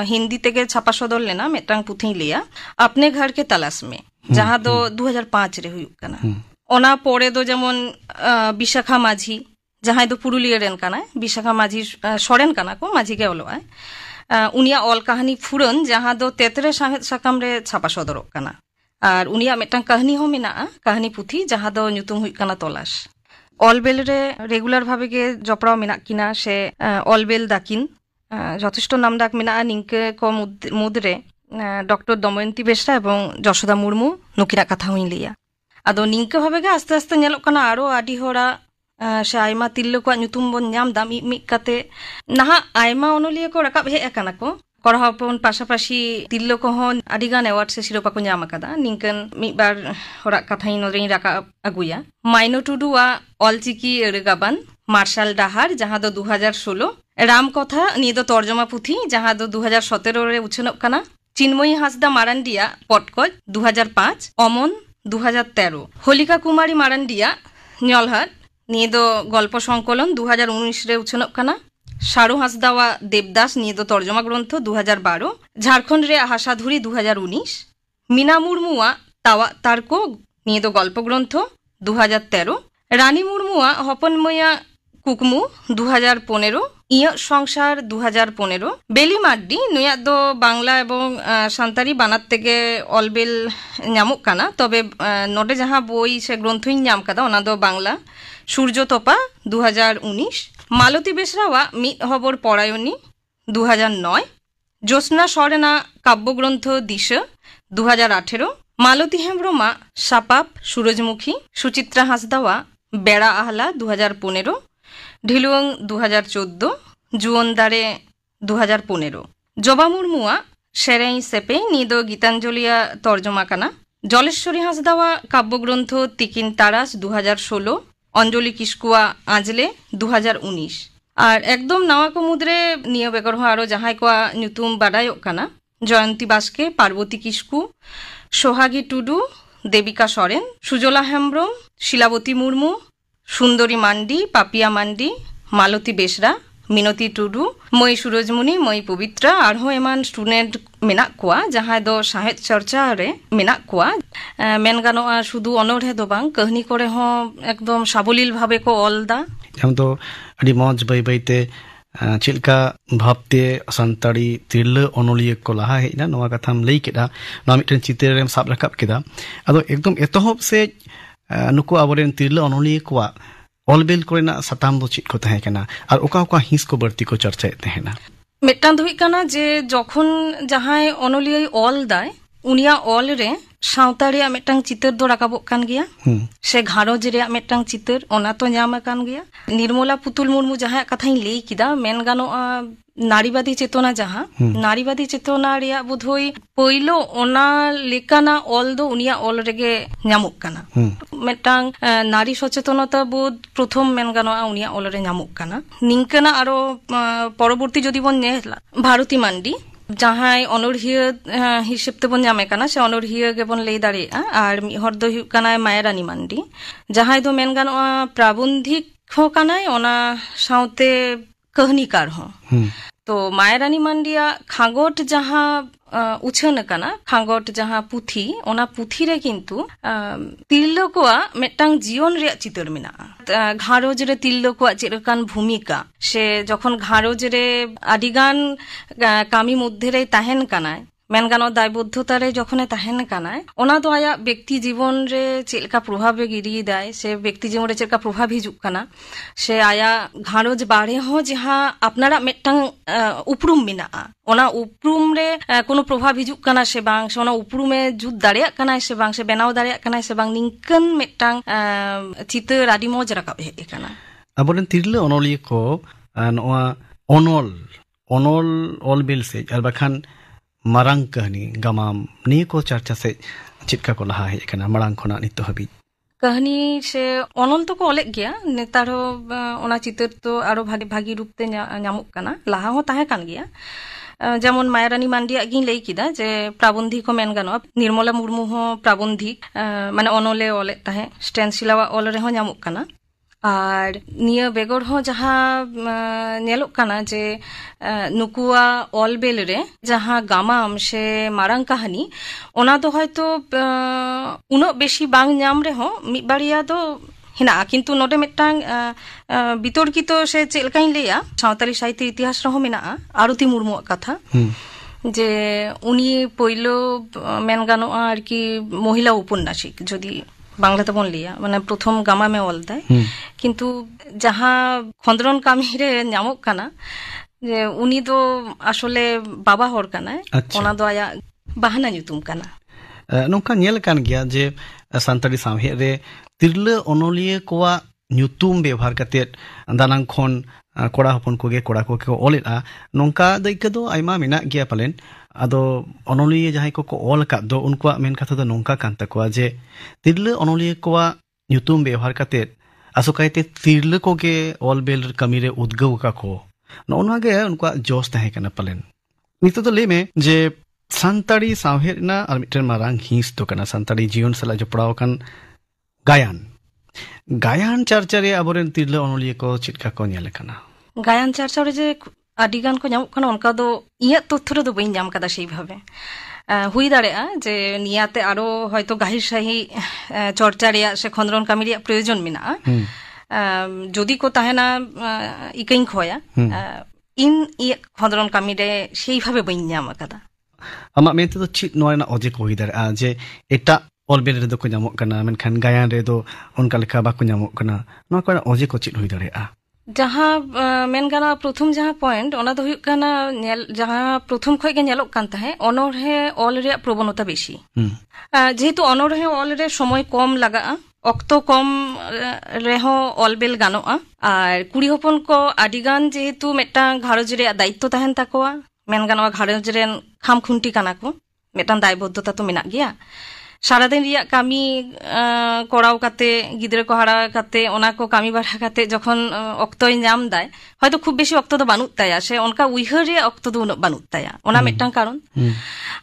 हिंदी तेगे छापा सदर लेना मिदटांग पुथी लिया अपने घर के तलाश में, जहां दो 2005 रे हुयुक कना। ओना पोरे दो जेमन विशाखा माझी जहां दो पुरुलिया रेन काना, विशाखा माझी सरेन काना को माझी के ओलोआ उनिया ऑल कहानी फुरन जहां दो 33 साहेद साकाम रे छापा सदरक काना। और उनिया मिदटांग कहानी हो मेना कहानी पुथी जहां दो ᱧᱩᱛᱩᱢ हुई काना तलाश। ऑलबेल रे रेगुलर भावे गे जपड़ाव मेना किना से ऑलबेल दाकिन যথেষ্ট নামডাক মেনা নিংকে को মুদ্রে ডক্টর দময়ন্তী বেসরা এবং যশোদা মুর্মু নুকিনা কথা হুই লিয়া। আদো নিংকে ভাবে গে আস্তে আস্তে ᱧᱮᱞᱚᱜ ᱠᱟᱱᱟ আরো আডি হড়া से आयमा तिरलो को ᱧᱩᱛᱩᱢ बन ᱧᱟᱢ दा मिक काते नाहा आयमा ओनलिया को रकाब हे अकाना को कड़ा हपन पाशापाशी तिरलो को हन आडि गान अवार्ड से सिरोपा को ᱧᱟᱢ अकादा। निंकन मिक बार हड़ा कथाई नदरेई रकाब अगुया माइनो टुडुआ ऑलचिकी एरगाबान मार्शल डाहार जहां दो 2016, राम कथा निये दो तर्जमा पुथी जहां दो 2017 रे उछनक काना। चिन्मयी हांसदा मारांडिया पटकज 2005, अमन 2013, होलिका कुमारी मारांडिया ᱧᱚᱞহাট নিয়ে দো গল্প সংকলন 2019 রে উছনক কানা। শারু হাসদাওয়া দেবদাস নিয়ে দো তর্জমা গ্রন্থ 2012, ঝাড়খণ্ড রে হাসাধুরি 2019, মিনা মুর্মুয়া তাওয়া তারকো নিয়ে দো গল্প গ্রন্থ 2013, রানী মুর্মুয়া হপনময়া কুকমু 2015, ইয় সংসার 2015, বেলি মাড্ডি নুয়া দো বাংলা এবং সান্তারি বানাত থেকে অলবেল ᱧᱟᱢᱚᱜ কানা। তবে নোটে যাহা বই সে গ্রন্থই ᱧাম কাদা ওনা দো বাংলা সূর্য তোপা 2019, মালতী বেসরাওয়া মিট হবর পরায়ণী 2009, জ্যোৎস্না সরেনা কাব্যগ্রন্থ দিশা 2018, মালতী হেমব্রমা সাপাপ সূরজমুখী, সুচিত্রা হাসদাওয়া বেড়া আহলা 2015, ঢিলুয়ং 2014, জুয়নদারে 2015, জবা মুর্মুয়া সেরাই সেপে নিদো গীতাঞ্জলিয়া তর্জমা কানা। জলেশ্বরী হাসদাওয়া কাব্যগ্রন্থ তিকিন তারাস 2016, অঞ্জলি কিস্কুয়া আঁজলে 2019। আর একদম নাওয়া কুমুদ্রে নিয়ে বেগরহ আরো যাহাই কোয়া ᱧᱩᱛᱩᱢ বাডায়ক কানা। জয়ন্তী বাস্কে, পার্বতী কিস্কু, সোহাগী টুডু, দেবিকা সরেন, সুজলা হেমব্রম, শিলাবতী মুর্মু, সুন্দরী মান্ডি, পাপিয়া মান্ডি, মালতী বেসরা, মিনতি টুডু, মই সুরজমুনি, মই পবিত্রা আরহো এমান স্টুডেন্ট মেনাক কোয়া जहां दो साहित्य चर्चा रे मेनाक कोआ। मेन गानोआ शुधु अनोढ़े दो बांग कहनी करे हो एकदम साबलील भावे को ऑलदा। हम तो अडी मौज बाई बाईते चिलका भावते संताड़ी तिरला अनोलिया को लहा हेना नोआ कथाम लई केदा नोआ मिटन चित्र रेम साब रकाब केदा। अदो एकदम एतोहब से नुको आबरेन तिरला अनोलिया कोआ ऑलबेल कोरेना सताम दो चित को तहे केना और ओका ओका हिंस को बर्ती को चर्चा तहेना। मिटटान धुई काना जे जखन जहां अनोलिया ऑल दाय उनिया ऑल रे ᱥᱟᱶᱛᱟ ᱨᱮᱭᱟᱜ ᱢᱤᱫᱴᱟᱝ ᱪᱤᱛᱟᱹᱨ ᱫᱚ ᱨᱟᱠᱟᱵᱚᱜ ᱠᱟᱱ ᱜᱮᱭᱟ ᱥᱮ ᱜᱷᱟᱨᱚᱸᱡᱽ ᱨᱮᱭᱟᱜ ᱢᱤᱫᱴᱟᱝ ᱪᱤᱛᱟᱹᱨ ᱚᱱᱟ ᱛᱚ ᱧᱟᱢ ᱟᱠᱟᱱ ᱜᱮᱭᱟ ᱱᱤᱨᱢᱚᱞᱟ ᱯᱩᱛᱩᱞ ᱢᱩᱨᱢᱩ ᱡᱟᱦᱟᱸᱭᱟᱜ ᱠᱟᱛᱷᱟᱧ ᱞᱟᱹᱭ ᱠᱮᱫᱟ ᱢᱮᱱ ᱜᱟᱱᱚᱜᱼᱟ ᱱᱟᱨᱤᱵᱟদী ᱪᱮᱛᱚᱱᱟ ᱡᱟᱦᱟᱸ ᱱᱟᱨᱤᱵᱟদী ᱪᱮᱛᱚᱱᱟ ᱨᱮᱭᱟᱜ ᱵᱳধᱦᱚᱭ ᱯᱳᱭᱞᱳ ᱚᱱᱟ ᱞᱮᱠᱟᱱᱟᱜ ᱚᱞ ᱫᱚ ᱩᱱᱤᱭᱟᱜ ᱚᱞ ᱨᱮᱜᱮ ᱧᱟᱢᱚᱜ ᱠᱟᱱᱟ ᱢᱤᱫᱴᱟᱝ ᱱᱟᱨᱤ ᱥᱚᱪᱮᱛᱚᱱᱚতা বোধ ᱯᱨᱚᱛᱷᱚᱢ ᱢᱮᱱ ᱜᱟᱱᱚᱜᱼᱟ ᱩᱱᱤᱭᱟᱜ ᱚᱞ ᱨᱮ ᱧᱟᱢᱚᱜ ᱠᱟᱱᱟ ᱱᱤᱝᱠᱟᱹᱱᱟᱜ ᱟᱨᱚ ᱯᱚᱨᱚᱵᱚᱨᱛী ᱡᱩᱫᱤ ᱵᱚᱱ ᱧᱮᱞᱟ ᱵᱷᱟᱨᱚᱛী ᱢᱟᱱᱰᱤ ᱡᱟᱦᱟᱸᱭ ᱚᱱᱚᱲᱦᱤᱭᱟᱹ ᱦᱤᱥᱟᱹᱵ ᱛᱮᱵᱚᱱ ᱧᱟᱢᱮ ᱠᱟᱱᱟ ᱥᱮ ᱚᱱᱚᱲᱦᱤᱭᱟᱹ ᱜᱮᱵᱚᱱ ᱞᱟᱹᱭ ᱫᱟᱲᱮᱭᱟᱜᱼᱟ ᱟᱨ ᱢᱤᱫ ᱦᱚᱲ ᱫᱚ ᱦᱩᱭᱩᱜ ᱠᱟᱱᱟᱭ ᱢᱟᱭᱟᱨᱟᱱᱤ ᱢᱟᱱᱰᱤ ᱡᱟᱦᱟᱸᱭ ᱫᱚ ᱢᱮᱱ ᱜᱟᱱᱚᱜᱼᱟ ᱯᱨᱟᱵᱚᱱᱫᱷᱤᱠ ᱦᱚᱸ ᱠᱟᱱᱟᱭ ᱚᱱᱟ ᱥᱟᱶᱛᱮ ᱠᱟᱹᱦᱱᱤᱠᱟᱨ ᱦᱚᱸ ᱛᱚ ᱢᱟᱭᱟᱨᱟᱱᱤ ᱢᱟᱱᱰᱤᱭᱟᱜ ᱠᱷᱟᱸᱜᱚᱴ ᱡᱟᱦᱟᱸ ᱩᱪᱷᱟᱹᱱ ᱟᱠᱟᱱᱟ ᱠᱷᱟᱸᱜᱚᱴ ᱡᱟᱦᱟᱸ ᱯᱩᱛᱷᱤ ᱚᱱᱟ ᱯᱩᱛᱷᱤ ᱨᱮ ᱠᱤᱱᱛᱩ ᱛᱤᱨᱞᱟᱹ ᱠᱚᱣᱟᱜ ᱢᱤᱫᱴᱟᱝ ᱡᱤᱭᱚᱱ ᱨᱮᱭᱟᱜ ᱪᱤᱛᱟᱹᱨ ᱢᱮᱱᱟᱜᱼᱟ ᱜᱷᱟᱨᱚᱸᱡᱽ ᱨᱮ ᱛᱤᱨᱞᱟᱹ ᱠᱚᱣᱟᱜ ᱪᱮᱫ ᱞᱮᱠᱟᱱ ᱵᱷূᱢᱤᱠᱟ ᱥᱮ ᱡᱚᱠᱷᱚᱱ ᱜᱷᱟᱨᱚᱸᱡᱽ ᱨᱮ ᱟᱹᱰᱤᱜᱟᱱ ᱠᱟᱹᱢᱤ ᱢᱚᱫᱽᱫᱷᱮ ᱨᱮ ᱛᱟᱦᱮᱱ ᱠᱟᱱᱟᱭ ᱢᱮᱱ ᱜᱟᱱᱚᱜ ᱫᱟᱭᱵᱚদ্ধᱚᱛᱟ ᱨᱮ ᱡᱚᱠᱷᱚᱱᱮ ᱛᱟᱦᱮᱱ ᱠᱟᱱᱟᱭ ᱚᱱᱟ ᱫᱚ ᱟᱭᱟᱜ ᱵᱮᱠᱛᱤ ᱡᱤᱵᱚᱱ ᱨᱮ ᱪᱮᱫ ᱞᱮᱠᱟ ᱯᱨᱚᱵᱷᱟᱵᱽ ᱮ ᱜᱤᱰᱤᱭᱮᱫᱟᱭ ᱥᱮ ᱵᱮᱠᱛᱤ ᱡᱤᱵᱚᱱ ᱨᱮ ᱪᱮᱫ ᱞᱮᱠᱟ ᱯᱨᱚᱵᱷᱟᱵᱽ ᱦᱤᱡᱩᱜ ᱠᱟᱱᱟ ᱥᱮ ᱟᱭᱟᱜ ᱜᱷᱟᱨᱚᱸᱡᱽ ᱵᱟᱨᱦᱮ ᱦᱚᱸ ᱡᱟᱦᱟᱸ ᱟᱯᱱᱟᱨᱟᱜ ᱢᱤᱫᱴᱟᱝ ᱩᱯᱨᱩᱢ ᱢᱮᱱᱟᱜᱼᱟ ᱚᱱᱟ ᱩᱯᱨᱩᱢ ᱨᱮ ᱠᱳᱱᱳ ᱯᱨᱚᱵᱷᱟᱵᱽ ᱦᱤᱡᱩᱜ ᱠᱟᱱᱟ ᱥᱮ ᱵᱟᱝ ᱥᱮ ᱚᱱᱟ ᱩᱯᱨᱩᱢᱮ ᱡᱩᱛ ᱫᱟᱲᱮᱭᱟᱜ ᱠᱟᱱᱟᱭ ᱥᱮ ᱵᱟᱝ ᱥᱮ ᱵᱮᱱᱟᱣ ᱫᱟᱲᱮᱭᱟᱜ ᱠᱟᱱᱟᱭ ᱥe bang ᱱᱤᱝᱠᱟᱹᱱ ᱢᱤᱫᱴᱟᱝ ᱪᱤᱛᱟᱹᱨ ᱟᱹᱰᱤ ᱢᱚᱸᱡᱽ ᱨᱟᱠᱟᱵ ᱦᱮᱡ ᱟᱠᱟᱱᱟ ᱟᱵᱚᱨᱮᱱ ᱛᱤᱨᱞᱟᱹ ᱚᱱᱚᱞᱤᱭᱟᱹ ᱠᱚ ᱱᱚᱣᱟ ᱚᱱᱚᱞ ᱚᱞᱵᱤᱞ ᱥᱮᱡ ᱟᱨ ᱵᱟᱠᱷᱟᱱ ᱢᱟᱨᱟᱝ ᱠᱟᱹᱦᱱᱤ ᱜᱟᱢᱟᱢ ᱱᱤᱭᱟᱹ ᱠᱚ ᱪᱟᱨᱪᱟ ᱥᱮᱡ ᱪᱮᱫᱠᱟ ᱠᱚ ᱞᱟᱦᱟ ᱦᱮᱡ ᱟᱠᱟᱱᱟ ᱢᱟᱲᱟᱝ ᱠᱷᱚᱱᱟᱜ ᱱᱤᱛᱚᱜ ᱦᱟᱹᱵᱤᱡ ᱠᱟᱹᱦᱱᱤ ᱥᱮ ᱚᱱᱚᱞ ᱛᱚᱠᱚ ᱚᱞᱮᱫ ᱜᱮᱭᱟ ᱱᱮᱛᱟᱨ ᱦᱚᱸ ᱚᱱᱟ ᱪᱤᱛᱟᱹᱨ ᱛᱚ ᱟᱨᱚ ᱵᱷᱟᱜᱤ ᱨᱩᱯ ᱛᱮ ᱧᱟᱢᱚᱜ ᱠᱟᱱᱟ ᱞᱟᱦᱟ ᱦᱚᱸ ᱛᱟᱦᱮᱸ ᱠᱟᱱ ᱜᱮᱭᱟ যেমন মায়ারানী মান্ডিয়াᱜ ᱜᱤᱧ ᱞᱟᱹᱭ ᱠᱮᱫᱟ ᱡᱮ ᱯᱨᱟᱵᱚন্ধিক ᱦᱚᱸ ᱢᱮᱱ ᱜᱟᱱᱚᱜᱼᱟ ᱱᱤর্মলা মুর্মু ᱦᱚᱸ ᱯᱨᱟᱵᱚন্ধিক মানে অনলে অলেᱫ ᱛᱟᱦᱮᱸ স্টেনসিলাᱣᱟᱜ ᱚᱞ ᱨᱮᱦᱚᱸ ᱧᱟᱢᱚᱜ ᱠᱟᱱᱟ ᱟᱨ ᱱᱤᱭᱟᱹ ᱵᱮᱜᱚᱨ ᱦᱚᱸ ᱡᱟᱦᱟᱸ ᱧᱮᱞᱚᱜ ᱠᱟᱱᱟ ᱡᱮ ᱱᱩᱠᱩᱣᱟᱜ ᱚᱞᱵᱮᱞ ᱨᱮ ᱡᱟᱦᱟᱸ ᱜᱟᱢᱟᱢ ᱥᱮ ᱢᱟᱨᱟᱝ ᱠᱟᱹᱦᱱᱤ ᱚᱱᱟ ᱫᱚ ᱦᱚᱭᱛᱚ ᱩᱱᱟᱹᱜ ᱵᱮᱥᱤ ᱵᱟᱝ ᱧᱟᱢ ᱨᱮᱦᱚᱸ ᱢᱤᱫ ᱵᱟᱨᱭᱟ ᱫᱚ হেনাᱜᱼᱟ কিন্তু ᱱᱚᱰᱮ ᱢᱤᱫᱴᱟᱝ বিতর্কিত সে ᱪᱮᱫ ᱞᱮᱠᱟᱧ ᱞᱟᱹᱭᱟ ᱥᱟᱶᱛᱟᱞᱤ ᱥᱟᱦᱤᱛᱛᱚ ᱤᱛᱤᱦᱟᱥ ᱨᱮᱦᱚᱸ ᱢᱮᱱᱟᱜᱼᱟ ᱟᱨᱚᱛᱤ ᱢᱩᱨᱢᱩᱣᱟᱜ ᱠᱟᱛᱷᱟ যে উনি পৈলো মেন গানোয়া আর কি মহিলা উপন্যাসিক যদি বাংলাতে বন লিয়া মানে প্রথম গামামে অল দেয় কিন্তু যাহা খন্দরন কামিরে ᱧᱟᱢᱚᱜ ᱠᱟᱱᱟ যে উনি তো আসলে বাবা হর কানায় ওনা ᱫᱚ ᱟᱭᱟᱜ ᱵᱟᱦᱱᱟ ᱧᱩᱛᱩᱢ ᱠᱟᱱᱟ ᱱᱚᱝᱠᱟ ᱧᱮᱞ ᱠᱟᱱ ᱜᱮᱭᱟ ᱡᱮ ᱥᱟᱱᱛᱟᱲᱤ ᱥᱟᱶᱦᱮᱫ ᱨᱮ ᱛᱤᱨᱞᱟᱹ ᱚᱱᱚᱞᱤᱭᱟᱹ ᱠᱚᱣᱟᱜ ᱧᱩᱛᱩᱢ ᱵᱮᱵᱚᱦᱟᱨ ᱠᱟᱛᱮᱫ ᱫᱟᱱᱟᱝ ᱠᱷᱚᱱ ᱠᱚᱲᱟ ᱦᱚᱯᱚᱱ ᱠᱚᱜᱮ ᱠᱚᱲᱟ ᱠᱚ ᱚᱞᱮᱫᱼᱟ ᱱᱚᱝᱠᱟ ᱫᱟᱹᱭᱠᱟᱹ ᱫᱚ ᱟᱭᱢᱟ ᱢᱮᱱᱟᱜ ᱜᱮᱭᱟ ᱯᱟᱞᱮᱱ ᱟᱫᱚ ᱚᱱᱚᱞᱤᱭᱟᱹ ᱡᱟᱦᱟᱸᱭ ᱠᱚᱠᱚ ᱚᱞ ᱟᱠᱟᱫ ᱫᱚ ᱩᱱᱠᱩᱣᱟᱜ ᱢᱮᱱ ᱠᱟᱛᱷᱟ ᱫᱚ ᱱᱚᱝᱠᱟ ᱠᱟᱱ ᱛᱟᱠᱚᱣᱟ ᱡᱮ ᱛᱤᱨᱞᱟᱹ ᱚᱱᱚᱞᱤᱭᱟᱹ ᱠᱚᱣᱟᱜ ᱧᱩᱛᱩᱢ ᱵᱮᱵᱚᱦᱟᱨ ᱠᱟᱛᱮᱫ ᱟᱥᱚᱠᱟᱭᱛᱮ ᱛᱤᱨᱞᱟᱹ ᱠᱚᱜᱮ ᱚᱞᱵᱮᱞ ᱠᱟᱹᱢᱤᱨᱮ ᱩᱫᱽᱜᱟᱹᱣ ᱟᱠᱟᱠᱚ ᱱᱚᱜᱼᱚ ᱱᱚᱣᱟ ᱜᱮ ᱩᱱᱠᱩᱣᱟᱜ ᱡᱚᱥ ᱛᱟᱦᱮᱸ ᱠᱟᱱᱟ ᱯᱟᱞᱮᱱ ᱱᱤᱛᱚᱜ ᱫᱚ ᱞᱟᱹᱭ ᱢᱮ ᱡᱮ ᱥᱟᱱᱛᱟᱲᱤ ᱥᱟᱶᱦᱮᱫ ᱨᱮᱱᱟᱜ ᱟᱨ ᱢᱤᱫᱴᱮᱱ ᱢᱟᱨᱟᱝ ᱦᱤᱸᱥ ᱫᱚ ᱠᱟᱱᱟ ᱥᱟᱱᱛᱟᱲᱤ ᱡᱤᱭᱚᱱ ᱥᱟᱞᱟᱜ ᱡᱚᱯᱲᱟᱣ ᱟᱠᱟᱱ ᱜᱟᱭᱟᱱ ᱪᱟᱨᱪᱟ ᱨᱮ ᱟᱵᱚᱨᱮᱱ ᱛᱤᱨᱞᱟᱹ ᱚᱱᱚᱞᱤᱭᱟᱹ ko ᱪᱮᱫᱠᱟ ᱠᱚ ᱧᱮᱞ ᱟᱠᱟᱱᱟ গায়ান চর্চা রে যে ᱟᱹᱰᱤ ᱜᱟᱱ ᱠᱚ ᱧᱟᱢᱚᱜ ᱠᱟᱱᱟ ᱚᱱᱠᱟ ᱫᱚ ᱤᱧᱟᱹᱜ ᱛᱚᱛᱛᱷᱚ ᱨᱮᱫᱚ ᱵᱟᱹᱧ ᱧᱟᱢ ᱠᱟᱫᱟ ᱥᱮᱭ ᱵᱷᱟবে ᱦᱩᱭ ᱫᱟᱲᱮᱭᱟᱜᱼᱟ ᱡᱮ ᱱᱤᱭᱟᱹᱛᱮ ᱟᱨᱚ ᱦᱚᱭᱛᱚ ᱜᱟᱹᱦᱤᱨ ᱥᱟᱹᱦᱤᱡ ᱪᱚᱨᱪᱟ ᱨᱮᱭᱟᱜ ᱥᱮ ᱠᱷᱚᱸᱫᱽᱨᱚᱱ ᱠᱟᱹᱢᱤ ᱨᱮᱭᱟᱜ ᱯᱨᱚᱭᱳᱡᱚᱱ ᱢᱮᱱᱟᱜᱼᱟ ᱡᱩᱫᱤ ᱠᱚ ᱛᱟᱦᱮᱱᱟ ᱤᱠᱟᱹᱧ ᱠᱷᱚᱭᱟ ᱤᱧ ᱠᱷᱚᱸᱫᱽᱨᱚᱱ ᱠᱟᱹᱢᱤ ᱨᱮ ᱥᱮᱭ ᱵᱷᱟবে ᱵᱟᱹᱧ ᱧᱟᱢ ᱟᱠᱟᱫᱟ ᱟᱢᱟᱜ ᱢᱮᱱ ᱛᱮᱫᱚ ᱪᱮᱫ ᱱᱚᱣᱟ ᱨᱮᱱᱟᱜ ᱚᱡᱮ ᱠᱚ ᱦᱩᱭ ᱫᱟᱲᱮᱭᱟᱜᱼᱟ ᱡᱮ ᱮᱴᱟᱜ ᱚᱞᱵᱮᱞ ᱨᱮᱫᱚ ᱠᱚ ᱧᱟᱢᱚᱜ ᱠᱟᱱᱟ ᱢᱮᱱᱠᱷᱟन ᱜᱟᱭᱟᱱ ᱨᱮᱫᱚ ᱚᱱᱠᱟ ᱞᱮᱠᱟ ᱵᱟᱠᱚ ᱧᱟᱢᱚᱜ ᱠᱟᱱᱟ ᱱᱚᱣᱟ ᱠᱚᱨᱮᱱᱟᱜ ᱚᱡᱮ ᱠᱚ ᱪᱮᱫ ᱦᱩᱭ ᱫᱟᱲᱮᱭᱟᱜᱼᱟ ᱡᱟᱦᱟᱸ ᱢᱮᱱ ᱜᱟᱱᱚᱜᱼᱟ ᱯᱨᱚᱛᱷᱚᱢ ᱡᱟᱦᱟᱸ ᱯᱚᱭᱮᱱᱴ ᱚᱱᱟ ᱫᱚ ᱦᱩᱭᱩᱜ ᱠᱟᱱᱟ ᱡᱟᱦᱟᱸ ᱯᱨᱚᱛᱷᱚᱢ ᱠᱷᱚᱡ ᱜᱮ ᱧᱮᱞᱚᱜ ᱠᱟᱱ ᱛᱟᱦᱮᱸ ᱚᱱᱚᱬᱦᱮ ᱚᱞ ᱨᱮᱭᱟᱜ ᱯᱨᱚᱵᱚᱱᱚᱛᱟ ᱵᱮᱥᱤ যেহেতু অনড়হে অল রে সময় কম লাগাᱜᱼᱟ অক্ত কম রেহᱚᱸ অলবেল গানোᱜᱼᱟ আর কুড়ি হপᱚᱱ ᱠᱚ ᱟᱹᱰᱤᱜᱟᱱ যেহেতু ᱢᱤᱫᱴᱟᱝ ᱜᱷᱟᱨᱚᱸᱡᱽ ᱨᱮᱭᱟᱜ ᱫᱟᱭᱤᱛᱛᱚ ᱛᱟᱦᱮᱱ ᱛᱟᱠᱚᱣᱟ ᱢᱮᱱ ᱜᱟᱱᱚᱜᱼᱟ ᱜᱷᱟᱨᱚᱸᱡᱽ ᱨᱮᱱ ᱠᱷᱟᱢ ᱠᱷᱩᱱᱴᱤ ᱠᱟᱱᱟ ᱠᱚ ᱢᱤᱫᱴᱟᱝ ᱫᱟᱭᱵᱚদ্ধᱚᱛᱟ ᱛᱚ ᱢᱮᱱᱟᱜ ᱜᱮᱭᱟ সারাদিন রিয়া কামি করাও কাতে গিদরে কো হারা কাতে ওনা কো কামি বাড়া কাতে যখন অক্তই নাম দেয় হয়তো খুব বেশি অক্ত তো বানুত তায়া সে অনকা উইহার রে অক্ত তো বানুত তায়া ওনা মিটটাং কারণ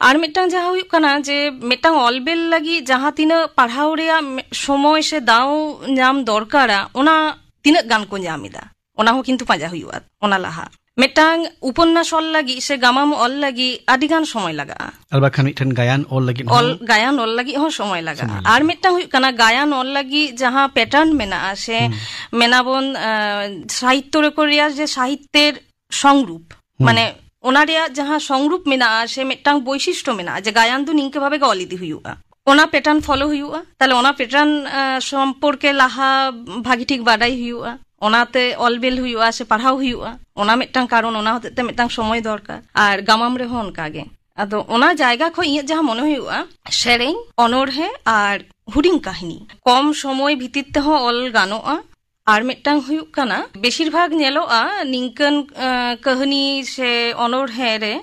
আর মিটটাং যাহা হুয়ুগ কানা যে মিটটাং অলবেল লাগি যাহা তিনা পাড়াও রেয়া সময় সে দাও নাম দরকারা ওনা তিনা গান কো নামিদা ওনা হো কিন্তু পাঁজা হুয়ুগᱼᱟ ওনা লাহা মিটটাং উপন্যাস অল লাগি সে গামাম অল লাগি আদিগান সময় লাগাগᱼᱟ আর বাখান মিটটান গায়ান অল লাগি গায়ান অল লাগি হো সময় লাগাগᱼᱟ আর মিটটাং হুয়ুগ কানা গায়ান অল লাগি যাহা প্যাটার্ন মেনাগᱼᱟ সে মেনাবন সাহিত্য রে কোরিয়া যে সাহিত্যের সংরূপ মানে ওনা রেয়া যাহা সংরূপ মেনাগᱼᱟ সে মিটটাং বৈশিষ্ট্য মেনাগᱼᱟ যে গায়ান দু নিংকে ভাবে গে অলিদি হুয়ুগᱼᱟ ওনা প্যাটার্ন ফলো হুয়ুগᱼᱟ তাহলে ওনা প্যাটার্ন সম্পর্কে লাহা ভাগি ঠিক বাডাই হুয়ুগᱼᱟ ওনাতে অলবেল হুয়ুগᱼᱟ সে পাড়াও হুয়ুগᱼᱟ ওনা মিটটাং কারণ ওনা হতে মিটটাং সময় দরকার আর গামাম রে হন কাগে ᱟᱫᱚ ᱚᱱᱟ ᱡᱟᱭᱜᱟ ᱠᱷᱚᱱ ᱤᱧᱟᱹᱜ ᱡᱟᱦᱟᱸ ᱢᱚᱱᱮ ᱦᱩᱭᱩᱜᱼᱟ ᱥᱮᱨᱮᱧ ᱚᱱᱚᱬᱦᱮ ᱟᱨ ᱦᱩᱰᱤᱧ ᱠᱟᱹᱦᱱᱤ ᱠᱚᱢ ᱥᱚᱢᱚᱭ ᱵᱷᱤᱛᱤᱨ ᱛᱮᱦᱚᱸ ᱚᱞ ᱜᱟᱱᱚᱜᱼᱟ ᱟᱨ ᱢᱤᱫᱴᱟᱝ ᱦᱩᱭᱩᱜ ᱠᱟᱱᱟ ᱵᱮᱥᱤᱨ ᱵᱷᱟᱜ ᱧᱮᱞᱚᱜᱼᱟ ᱱᱤᱝᱠᱟᱹᱱ ᱠᱟᱹᱦᱱᱤ ᱥᱮ ᱚᱱᱚᱬᱦᱮ ᱨᱮ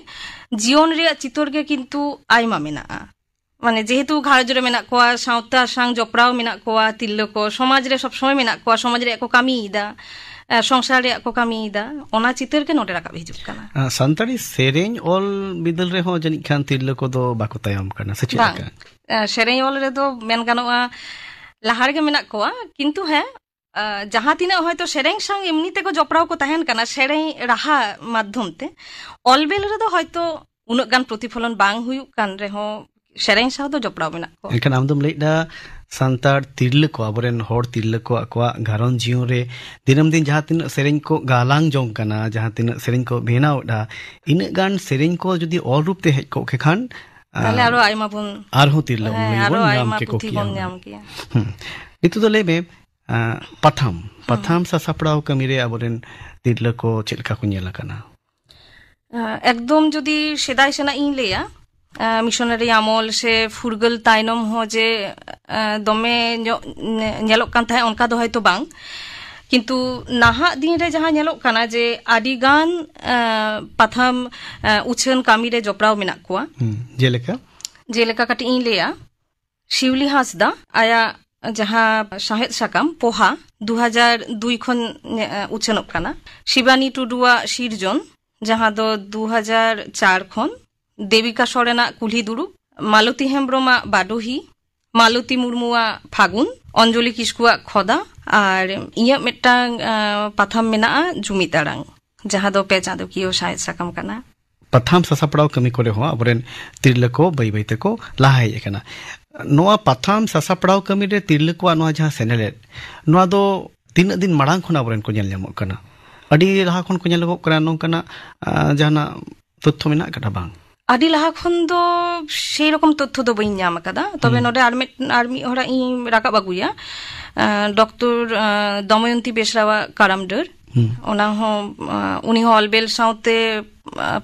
ᱡᱤᱭᱚᱱ ᱨᱮᱭᱟᱜ ᱪᱤᱛᱟᱹᱨ ᱜᱮ ᱠᱤᱱᱛᱩ ᱟᱭᱢᱟ ᱢᱮᱱᱟᱜᱼᱟ ᱢᱟᱱᱮ ᱡᱮᱦᱮᱛᱩ ᱜᱷᱟᱨᱚᱸᱡᱽ ᱨᱮ ᱢᱮᱱᱟᱜ ᱠᱚᱣᱟ ᱥᱟᱶᱛᱟ ᱥᱟᱶ ᱡᱚᱯᱲᱟᱣ ᱢᱮᱱᱟᱜ ᱠᱚᱣᱟ ᱛᱤᱨᱞᱟᱹ ᱠᱚ ᱥᱚᱢᱟᱡᱽ ᱨᱮ ᱥᱚᱵ ᱥᱚᱢᱚᱭ ᱢᱮᱱᱟᱜ ᱠᱚᱣᱟ ᱥᱚᱢᱟᱡᱽ ᱨᱮᱭᱟᱜ ᱠᱚ ᱠᱟᱹᱢᱤᱭᱮᱫᱟ ᱥᱚᱝᱥᱟर ᱨᱮᱭᱟᱜ ᱠᱚ ᱠᱟᱹᱢᱤᱭᱮᱫᱟ ᱚᱱᱟ ᱪᱤᱛᱟᱹᱨ ᱜᱮ ᱱᱚᱰᱮ ᱨᱟᱠᱟᱵ ᱦᱤᱡᱩᱜ ᱠᱟᱱᱟ ᱥᱟᱱᱛᱟᱲᱤ ᱥᱮᱨᱮᱧ ᱚᱞ ᱵᱤᱫᱟᱹᱞ ᱨᱮᱦᱚᱸ ᱡᱟᱹᱱᱤᱡ ᱠᱷᱟᱱ ᱛᱤᱨᱞᱟᱹ ᱠᱚᱫᱚ ᱵᱟᱠᱚ ᱛᱟᱭᱚᱢ ᱠᱟᱱᱟ ᱥᱮ ᱪᱮᱫ ᱞᱮᱠᱟ ᱥᱮᱨᱮᱧ ᱚᱞ ᱨᱮᱫᱚ ᱢᱮᱱ ᱜᱟᱱᱚᱜᱼᱟ ᱞᱟᱦᱟ ᱨᱮᱜᱮ ᱢᱮᱱᱟᱜ ᱠᱚᱣᱟ ᱠᱤᱱᱛᱩ ᱦᱮᱸ ᱡᱟᱦᱟᱸ ᱛᱤᱱᱟᱹᱜ ᱦᱚᱭᱛᱚ ᱥᱮᱨᱮᱧ ᱥᱟᱶ ᱮᱢᱱᱤ ᱛᱮᱠᱚ ᱡᱚᱯᱲᱟᱣ ᱠᱚ ᱛᱟᱦᱮᱱ ᱠᱟᱱᱟ ᱥᱮᱨᱮᱧ ᱨᱟᱦᱟ ᱢᱟᱫᱽᱫᱷᱚᱢ ᱛᱮ ᱚᱞᱵᱮᱞ ᱨᱮᱫᱚ ᱦᱚᱭᱛᱚ ᱩᱱᱟᱹᱜ ᱜᱟᱱ ᱯᱨᱚᱛᱤᱯᱷᱚᱞᱚᱱ ᱵᱟᱝ ᱦᱩᱭᱩᱜ ᱠᱟᱱ ᱨᱮᱦᱚᱸ ᱥᱮᱨᱮᱧ ᱥᱟᱶ ᱫᱚ ᱡᱚᱯᱲᱟᱣ ᱢᱮᱱᱟᱜ ᱠᱚᱣᱟ ᱮᱱᱠᱷᱟᱱ ᱟᱢ ᱫᱚᱢ ᱞᱟᱹᱭᱮᱫᱟ ᱥᱟᱱᱛᱟᱲ ᱛᱤᱨᱞᱟᱹ ᱠᱚ ᱟᱵᱚᱨᱮᱱ ᱦᱚᱲ ᱛᱤᱨᱞᱟᱹ ᱠᱚ ᱟᱠᱚᱣᱟᱜ ᱜᱷᱟᱨᱚᱸᱡᱽ ᱡᱤᱭᱚᱱ ᱨᱮ ᱫᱤᱱᱟᱹᱢ ᱫᱤᱱ ᱡᱟᱦᱟᱸ ᱛᱤᱱᱟᱹᱜ ᱥᱮᱨᱮᱧ ko galang jong kana jahan tinag sering ko binaw da inag gan sering ko jodi all rup te hej ko ke khan তাহলে আরো আইমা বোন arho tirla আরো bon আইমা nyam ke ko পুঁথি বোন kiya ᱧᱟᱢ ᱠᱮᱭᱟ itu do lebe patham sasaprao kami re aboren tirla ko chet leka ko nyela kana একদম যদি সেদাই সেনা ইন লেয়া মিশনারি আমল সে ফুরগল তাইনম হ যে দমে ñelok kan tahe onka do hoyto bang কিন্তু নাহাক দিন রে যাহা ñelok kana যে আডি গান পাথাম উছন কামি রে জপড়াও মেনাক কোয়া জেলেকা কাটি ইন লেয়া শিউলি হাসদা আয়া যাহা সাহেদ সাকাম পোহা 2002 খন উছনক kana শিবানী টুডুয়া শিরজন যাহা দো 2004 খন দেবিকা সরেনা কুলহি দুরু মালতী হেমব্রমা বাডোহি মালতী মুর্মুয়া ফাগুন অঞ্জলি কিস্কুয়া খদা আর ইয়া মিদটাং পাথাম মেনা'a জুমিতারাং যাহা দো পে চাঁদকিয় সাহেদ সাকাম কানা patham sasaprao kami kore ho aboren tirla ko bai bai te ko lahai ekana noa patham sasaprao kami re tirla ko noa jaha senelet noa do tin din marang khona aboren ko nyel nyamok kana adi laha khon ko nyelok kana nongkana jahana তথ্য মেনা কাটা বাং আদি লাহা খন দো সেই রকম তথ্য দো বইন ñam কাদা তবে নডে আর্মি হরা ই রাকাব আগুয়া ডক্টর দময়ন্তী বেশরাওয়া কারামডর ওনা হ উনি হ অলবেল সাউতে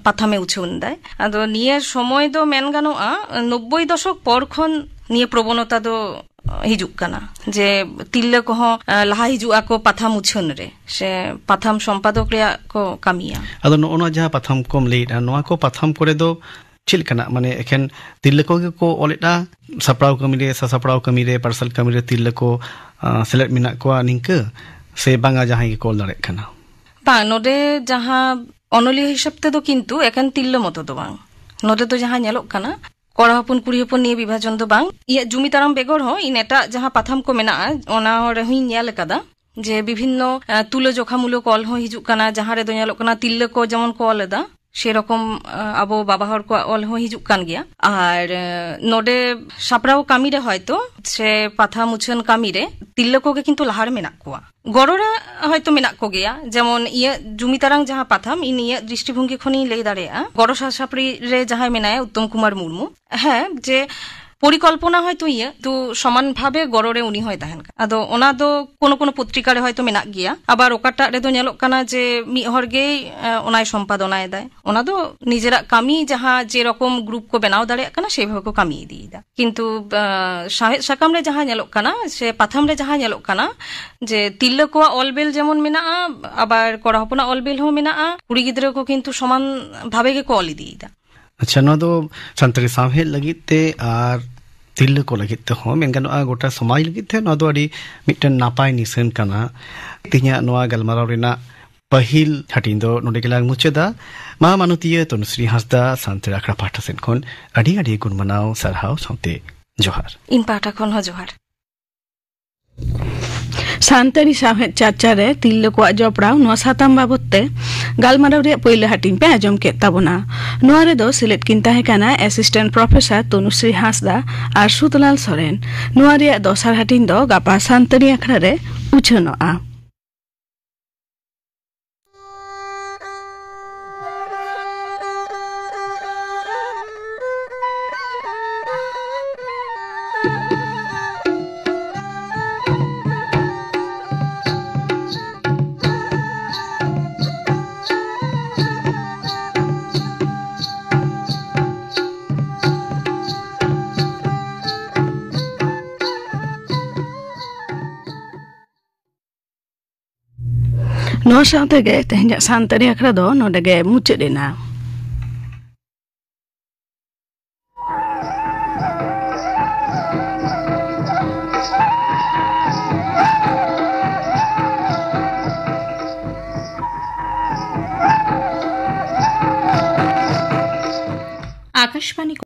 পাথামে উছে উন্দায় আদো নিয়ে সময় দো মেন গানোa 90 দশক পর খন নিয়ে প্রবণতা দো হিজুক কানা যে তিল্লে কহ লাহা হিজু আকো পাথাম উছন রে সে পাথাম সম্পাদক রে কো কামিয়া আদো নোনা যাহা পাথাম কম লেই নোয়া কো পাথাম করে দো চিল কানা মানে এখান তিল্লে কো কে কো অলেটা সাপ্রাও কামি রে সাসাপ্রাও কামি রে পার্সেল কামি রে তিল্লে কো সিলেক্ট মিনা কো নিংকে সে বাঙ্গা যাহাই কল দাঁড়ে কানা বা নডে যাহা অনলি হিসাব তে দো কিন্তু এখান তিল্লে মতো দো বাং নডে তো যাহা ñelok কানা কড়া হপন কুড়ি হপন নিয়ে বিভাজন দো বাং ইয়া জুমি তারাম বেগর হ ইন এটা যাহা পাথাম কো মেনা ওনা রে হুই ñel কাদা যে বিভিন্ন তুলো জোখামূলক কল হ হিজুক কানা যাহা রে দো ñelok কানা তিল্লে কো যেমন কল দা সেরকম আবো বাবা হর কো অল হ হিজুক কান গিয়া আর নডে সাপরাও কামি রে হয়তো সে পাথা মুছন কামি রে তিল্লে কোকে কিন্তু লাহার মেনা কোয়া গড়রা হয়তো মেনা কো গিয়া যেমন ইয়া জুমি তারাং যাহা পাথাম ইন ইয়া দৃষ্টিভঙ্গি খনি লেই দাঁড়িয়া গড় সাপরি রে যাহাই মেনায় উত্তম কুমার মুর্মু হ্যাঁ যে পরিকল্পনা হয়তো ইয়া তো সমান ভাবে গড়রে উনি হয় তাহেন আদো ওনা দো কোন কোন পত্রিকারে হয়তো মেনা গিয়া আবার ওকাটা রে দো ñelok কানা যে মি হরগে ওনাই সম্পাদনায় দেয় ওনা দো নিজেরা কামি যাহা যে রকম গ্রুপ কো বেনাও দাঁড়ে কানা সেইভাবে কো কামিয়ে দিদা কিন্তু সাহেদ সাকাম রে যাহা ñelok কানা সে পাথাম রে যাহা ñelok কানা যে তিল্লে কো অলবেল যেমন মেনা'a আবার কড়া হপনা অলবেল হ মেনা'a কুড়ি গিদ্রে কো কিন্তু সমান ভাবে গে কলি দিদা আচ্ছা নো দো সান্তারি সামহে লাগিত তে আর তিল্লে কো লাগিত তে হো মেন গানো গোটা সমাজ লাগিত তে নো দো আডি মিটন নাপাই নিসেন কানা তিnya নোয়া গালমারাও রেনা पहिल हाटिन दो नोडे गेलांग मुचेदा मा मानुतिय तनुश्री हासदा सान्ते आखरा पाठासेन खन आडि आडि गुण मनाव सरहाव साउते जोहार इन पाठा खन ह जोहार सान्तारी साहेब चर्चा रे तिल्ले को जपड़ाव नो साताम बाबते गालमाराव रे पहिले हाटिन पे आजम के ताबना नोआ रे दो सिलेक्ट किन ताहे काना असिस्टेंट प्रोफेसर तनुश्री हासदा आर सुतलाल सोरेन नोआ रे दोसार हाटिन दो गापा सान्तारी आखरा रे उछनोआ ᱱᱚᱣᱟ ᱥᱟᱶᱛᱮᱜᱮ ᱛᱮᱦᱮᱧᱟᱜ ᱥᱟᱱᱛᱟᱲᱤ ᱟᱠᱷᱲᱟ ᱫᱚ ᱱᱚᱰᱮ ᱜᱮ ᱢᱩᱪᱟᱹᱫ ᱮᱱᱟ। आकाशवाणी